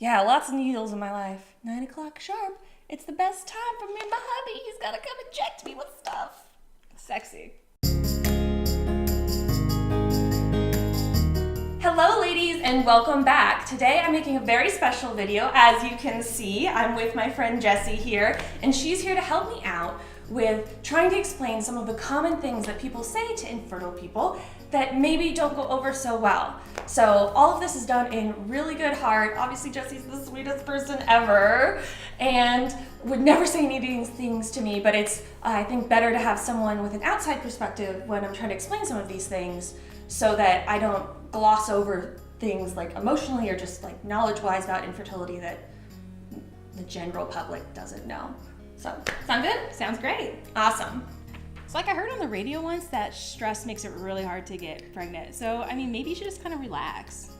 Yeah, lots of needles in my life. 9 o'clock sharp. It's the best time for me and my hubby. He's gotta come inject me with stuff. Sexy. Hello ladies and welcome back. Today I'm making a very special video. As you can see, I'm with my friend Jessie here, and she's here to help me out with trying to explain some of the common things that people say to infertile people that maybe don't go over so well. So all of this is done in really good heart. Obviously Jessie's the sweetest person ever and would never say any of these things to me, but it's, I think, better to have someone with an outside perspective when I'm trying to explain some of these things so that I don't gloss over things like emotionally or just like knowledge-wise about infertility that the general public doesn't know. So, sound good? Sounds great. Awesome. So like I heard on the radio once that stress makes it really hard to get pregnant. So, I mean, maybe you should just kind of relax.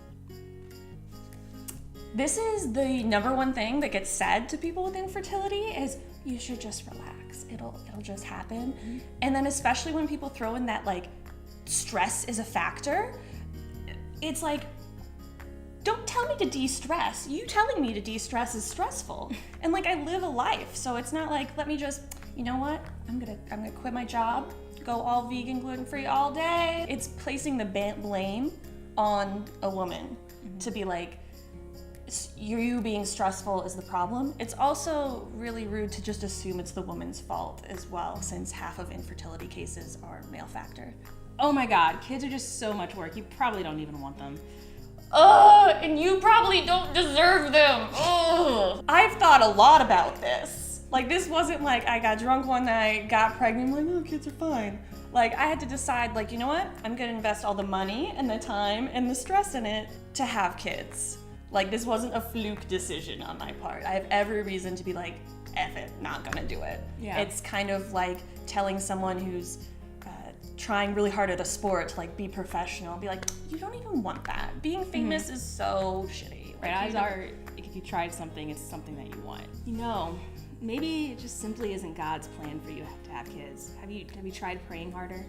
This is the number one thing that gets said to people with infertility is you should just relax. It'll just happen. Mm-hmm. And then especially when people throw in that like stress is a factor, it's like, don't tell me to de-stress. You telling me to de-stress is stressful. And like I live a life, so it's not like, let me just, you know what? I'm gonna quit my job, go all vegan, gluten-free all day. It's placing the blame on a woman to be like, you being stressful is the problem. It's also really rude to just assume it's the woman's fault as well, since half of infertility cases are male factor. Oh my God, kids are just so much work. You probably don't even want them. And you probably don't deserve them. Ugh. I've thought a lot about this. Like, this wasn't like I got drunk one night, got pregnant, I'm like, oh, kids are fine. Like, I had to decide, like, you know what? I'm gonna invest all the money and the time and the stress in it to have kids. Like, this wasn't a fluke decision on my part. I have every reason to be like, F it, not gonna do it. Yeah. It's kind of like telling someone who's trying really hard at a sport to like be professional, be like, you don't even want that. Being famous is so shitty. Right, odds are if you tried something, it's something that you want. You know, maybe it just simply isn't God's plan for you to have kids. Have you tried praying harder?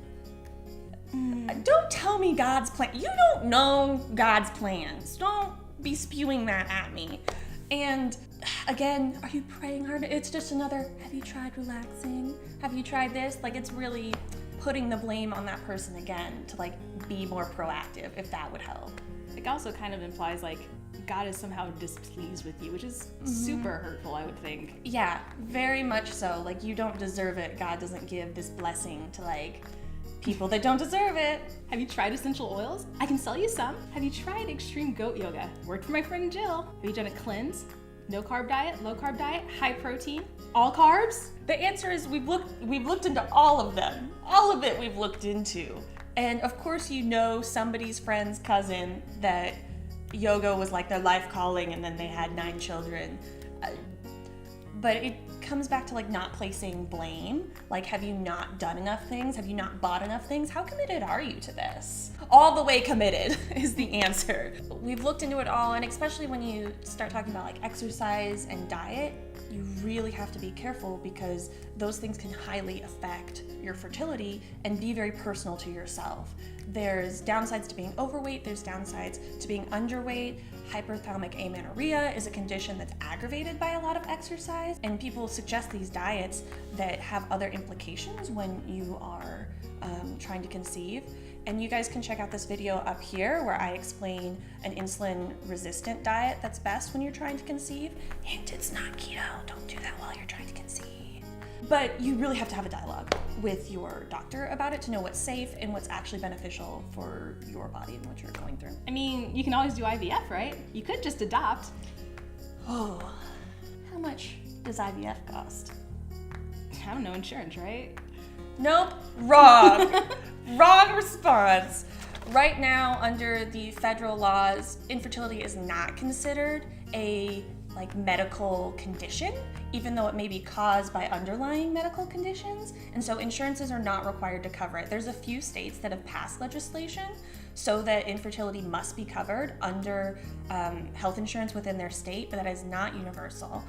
Don't tell me God's plan. You don't know God's plans. Don't be spewing that at me. And again, are you praying harder? It's just another, have you tried relaxing? Have you tried this? Like, it's really putting the blame on that person again to like be more proactive, if that would help. It also kind of implies like God is somehow displeased with you, which is super hurtful, I would think. Yeah, very much so. Like, you don't deserve it. God doesn't give this blessing to like people that don't deserve it. Have you tried essential oils? I can sell you some. Have you tried extreme goat yoga? Worked for my friend Jill. Have you done a cleanse? No carb diet, low carb diet, high protein, all carbs? The answer is we've looked into all of them. All of it we've looked into. And of course you know somebody's friend's cousin that yoga was like their life calling and then they had 9 children. But it comes back to like not placing blame. Like, have you not done enough things? Have you not bought enough things? How committed are you to this? All the way committed is the answer. We've looked into it all, and especially when you start talking about like exercise and diet, you really have to be careful because those things can highly affect your fertility and be very personal to yourself. There's downsides to being overweight, there's downsides to being underweight. Hyperthalamic amenorrhea is a condition that's aggravated by a lot of exercise, and people suggest these diets that have other implications when you are trying to conceive. And you guys can check out this video up here where I explain an insulin-resistant diet that's best when you're trying to conceive. And it's not keto, don't do that while you're trying to conceive. But you really have to have a dialogue with your doctor about it to know what's safe and what's actually beneficial for your body and what you're going through. I mean, you can always do IVF, right? You could just adopt. Oh, how much does IVF cost? I don't know, insurance, right? Nope, wrong. Wrong response. Right now, under the federal laws, infertility is not considered a like medical condition, even though it may be caused by underlying medical conditions. And so insurances are not required to cover it. There's a few states that have passed legislation so that infertility must be covered under health insurance within their state, but that is not universal.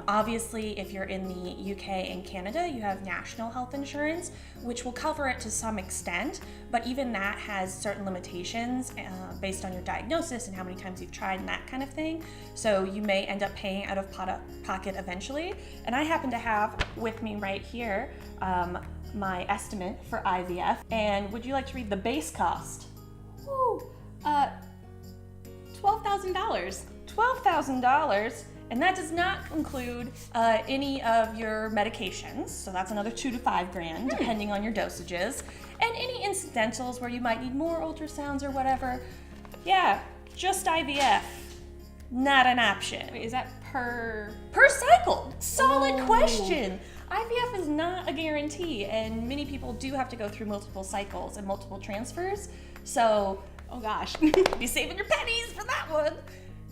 Obviously, if you're in the UK and Canada, you have national health insurance, which will cover it to some extent, but even that has certain limitations based on your diagnosis and how many times you've tried and that kind of thing. So you may end up paying out of pocket eventually. And I happen to have with me right here my estimate for IVF. And would you like to read the base cost? Ooh, $12,000. $12,000. And that does not include any of your medications, so that's another $2,000 to $5,000, depending on your dosages, and any incidentals where you might need more ultrasounds or whatever. Yeah, just IVF, not an option. Wait, is that per cycle? Solid question. IVF is not a guarantee, and many people do have to go through multiple cycles and multiple transfers, so oh gosh. be saving your pennies for that one.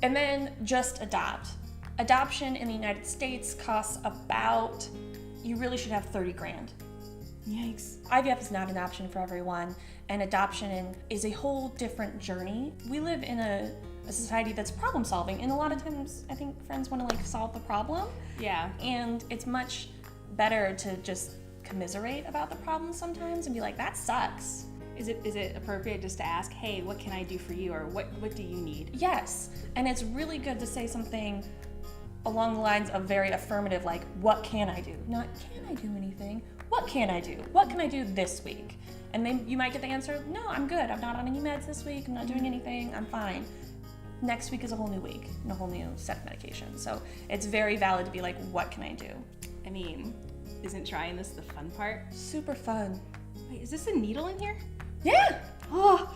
And then just adopt. Adoption in the United States costs about, you really should have $30,000. Yikes. IVF is not an option for everyone, and adoption is a whole different journey. We live in a society that's problem solving, and a lot of times I think friends want to solve the problem. Yeah. And it's much better to just commiserate about the problem sometimes and be like, that sucks. Is it appropriate just to ask, hey, what can I do for you, or what do you need? Yes, and it's really good to say something along the lines of very affirmative, like, what can I do? Not, can I do anything? What can I do? What can I do this week? And then you might get the answer, no, I'm good. I'm not on any meds this week. I'm not doing anything. I'm fine. Next week is a whole new week and a whole new set of medications. So it's very valid to be like, what can I do? I mean, isn't trying this the fun part? Super fun. Wait, is this a needle in here? Yeah. Oh,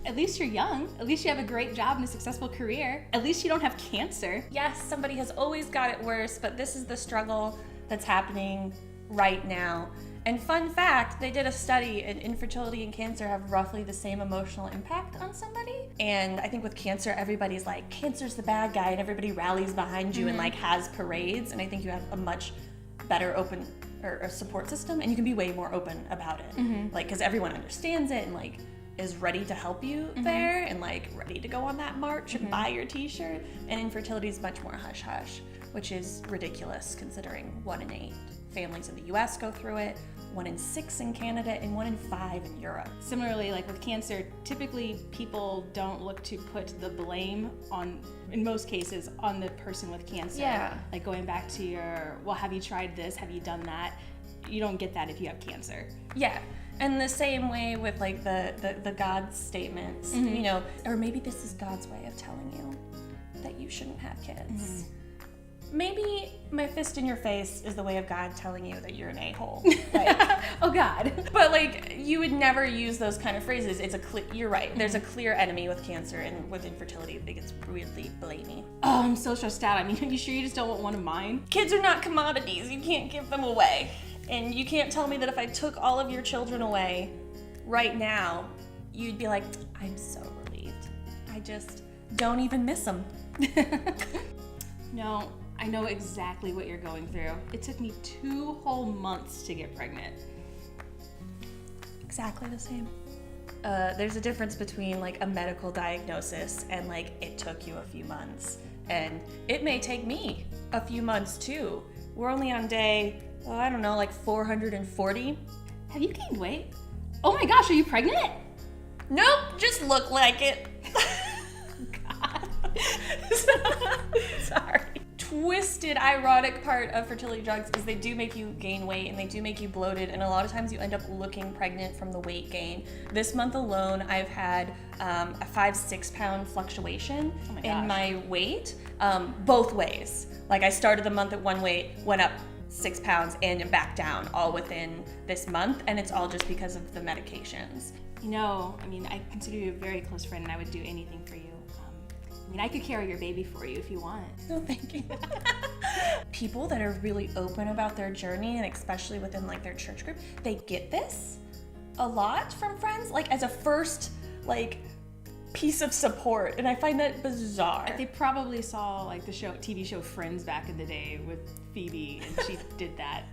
at least you're young. At least you have a great job and a successful career. At least you don't have cancer. Yes, somebody has always got it worse, but this is the struggle that's happening right now. And fun fact, they did a study, and infertility and cancer have roughly the same emotional impact on somebody. And I think with cancer, everybody's like, cancer's the bad guy, and everybody rallies behind you and has parades. And I think you have a much better open or a support system, and you can be way more open about it. Because everyone understands it and is ready to help you there, and ready to go on that march and buy your t-shirt. And infertility is much more hush-hush, which is ridiculous considering 1 in 8 families in the US go through it, 1 in 6 in Canada, and 1 in 5 in Europe. Similarly, with cancer, typically people don't look to put the blame on, in most cases, on the person with cancer. Yeah. Going back to your, well, have you tried this? Have you done that? You don't get that if you have cancer. Yeah. And the same way with the God statements, or maybe this is God's way of telling you that you shouldn't have kids. Maybe my fist in your face is the way of God telling you that you're an a-hole. Oh God. But you would never use those kind of phrases. You're right. There's a clear enemy with cancer, and with infertility, it gets really blamey. Oh, I'm so stressed out. I mean, you sure you just don't want one of mine? Kids are not commodities. You can't give them away. And you can't tell me that if I took all of your children away right now, you'd be like, I'm so relieved. I just don't even miss them. No, I know exactly what you're going through. It took me 2 whole months to get pregnant. Exactly the same. There's a difference between a medical diagnosis and it took you a few months. And it may take me a few months too. We're only on day, 440. Have you gained weight? Oh my gosh, are you pregnant? Nope, just look like it. God. Sorry. Twisted, ironic part of fertility drugs is they do make you gain weight, and they do make you bloated, and a lot of times you end up looking pregnant from the weight gain. This month alone, I've had a 5-6 pound fluctuation in my weight, both ways. I started the month at one weight, went up 6 pounds, and back down all within this month, and it's all just because of the medications. I consider you a very close friend, and I would do anything for you. I could carry your baby for you if you want. No, thank you. People that are really open about their journey, and especially within their church group, they get this a lot from friends, as a first piece of support, and I find that bizarre. They probably saw the TV show Friends back in the day with Phoebe, and she did that.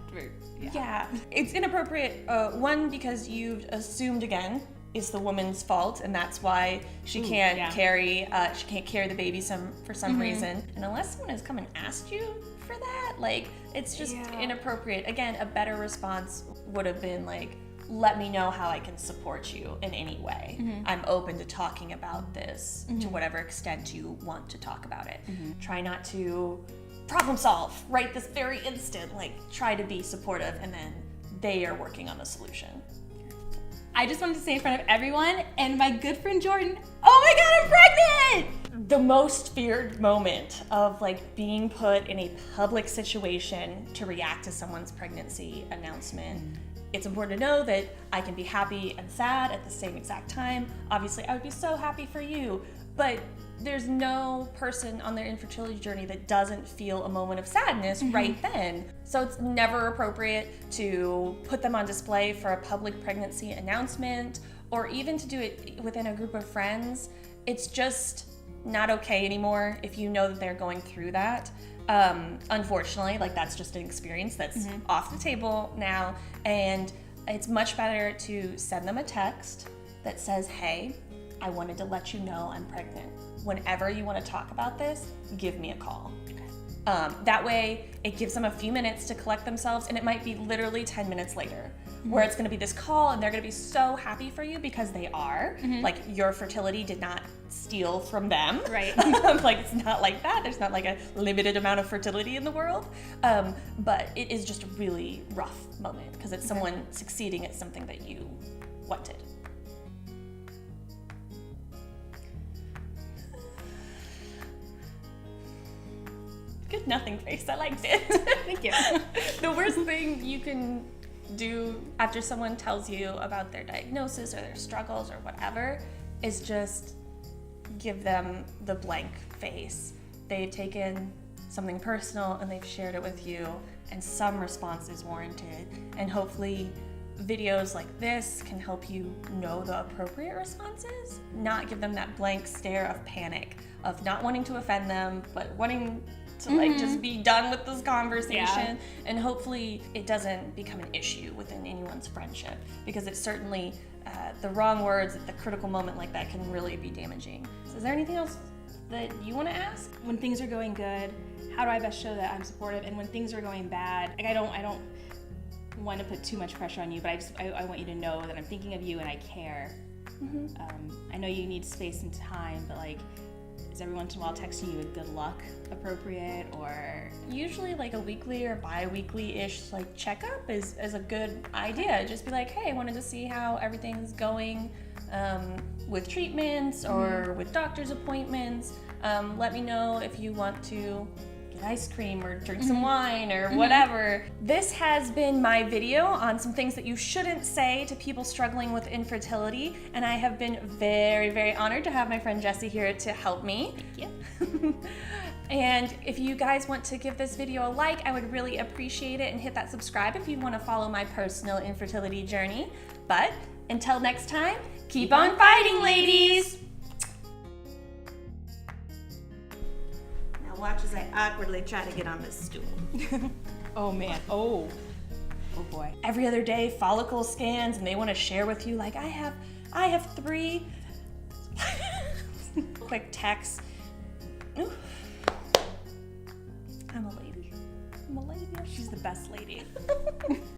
Yeah, it's inappropriate. One, because you've assumed again is the woman's fault, and that's why she can't carry the baby for some reason. And unless someone has come and asked you for that, like, it's just inappropriate. Again, a better response would have been like, let me know how I can support you in any way. I'm open to talking about this to whatever extent you want to talk about it. Try not to problem solve right this very instant. Like, try to be supportive, and then they are working on the solution. I just wanted to say in front of everyone and my good friend Jordan, oh my God, I'm pregnant! The most feared moment of like being put in a public situation to react to someone's pregnancy announcement. It's important to know that I can be happy and sad at the same exact time. Obviously, I would be so happy for you, but there's no person on their infertility journey that doesn't feel a moment of sadness right then. So it's never appropriate to put them on display for a public pregnancy announcement, or even to do it within a group of friends. It's just not okay anymore if you know that they're going through that. Unfortunately, like, that's just an experience that's off the table now, and it's much better to send them a text that says, hey, I wanted to let you know I'm pregnant. Whenever you want to talk about this, give me a call. That way, it gives them a few minutes to collect themselves, and it might be literally 10 minutes later, where it's going to be this call, and they're going to be so happy for you because they are. Like, your fertility did not steal from them. Right. Like, it's not like that. There's not like a limited amount of fertility in the world. But it is just a really rough moment because it's someone succeeding at something that you wanted. Good nothing face. I liked it. Thank you. The worst thing you can do after someone tells you about their diagnosis or their struggles or whatever is just give them the blank face. They've taken something personal and they've shared it with you, and some response is warranted. And hopefully videos like this can help you know the appropriate responses, not give them that blank stare of panic, of not wanting to offend them, but wanting to like just be done with this conversation. And hopefully it doesn't become an issue within anyone's friendship, because it's certainly the wrong words at the critical moment like that can really be damaging. So is there anything else that you want to ask? When things are going good, how do I best show that I'm supportive? And when things are going bad, like, I don't want to put too much pressure on you, but I want you to know that I'm thinking of you and I care. I know you need space and time, but like, is every once in a while texting you a good luck appropriate? Or usually like a weekly or bi-weekly-ish like checkup is a good idea. Just be like, hey, I wanted to see how everything's going with treatments or with doctor's appointments. Let me know if you want to get ice cream or drink some wine or whatever. This has been my video on some things that you shouldn't say to people struggling with infertility, and I have been very, very honored to have my friend Jessie here to help me. Thank you. And if you guys want to give this video a like, I would really appreciate it, and hit that subscribe if you want to follow my personal infertility journey. But until next time, keep on fighting, ladies! Watch as I awkwardly try to get on this stool. Oh man, oh boy. Every other day, follicle scans, and they want to share with you, like, I have 3 quick texts. Ooh. I'm a lady. She's the best lady.